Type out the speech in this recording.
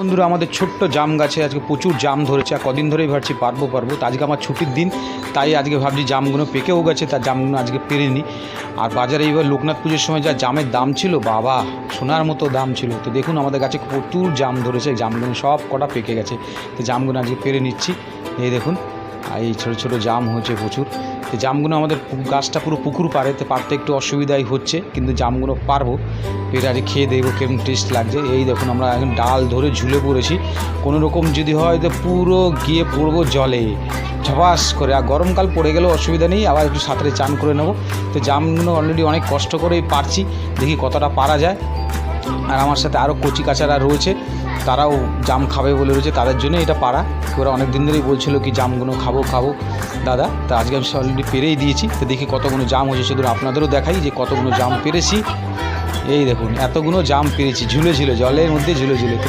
বন্ধুরা আমাদের ছোট্ট জাম গাছে আজকে প্রচুর জাম ধরেছে আর কদিন ধরেই ভাবছি পারবো তো আজকে আমার ছুটির দিন, তাই আজকে ভাবছি জামগুলো পেকেও গেছে, তার জামগুলো আজকে পেরে নিই। আর বাজারে এইবার লোকনাথ পুজোর সময় যা জামের দাম ছিল, বাবা সোনার মতো দাম ছিল। তো দেখুন আমাদের গাছে প্রচুর জাম ধরেছে, জামগুলো সব কটা পেকে গেছে, তো জামগুলো আজকে পেরে নিচ্ছি। এই দেখুন এই ছোটো ছোটো জাম হয়েছে প্রচুর। তো জামগুলো আমাদের গাছটা পুরো পুকুর পাড়ে, তো পারতে একটু অসুবিধাই হচ্ছে, কিন্তু জামগুলো পারবো পেরে আজকে খেয়ে দেখবো কেমন টেস্ট লাগছে। এই দেখুন আমরা এখন ডাল ধরে ঝুলে পড়েছি, কোনো রকম যদি হয় তো পুরো গিয়ে পড়বো জলে ঝপাস করে। আর গরমকাল পড়ে গেলেও অসুবিধা নেই, আবার একটু সাঁতারে চান করে নেবো। তো জামগুলো অলরেডি অনেক কষ্ট করেই পারছি, দেখি কতটা পারা যায়। আর আমার সাথে আরও কচি কাচারা রয়েছে, তারাও জাম খাবে বলে রয়েছে, তাদের জন্য এটা পারা। ওরা অনেক দিন ধরেই বলছিল কি জামগুলো খাবো দাদা, তা আজকে আমি অলরেডি পেরেই দিয়েছি। তো দেখি কতগুলো জাম হয়েছে, শুধু আপনাদেরও দেখাই যে কতগুলো জাম পেরেছি। এই দেখুন এতগুলো জাম পেরেছি, ঝুলে জলের মধ্যে ঝুলে। তো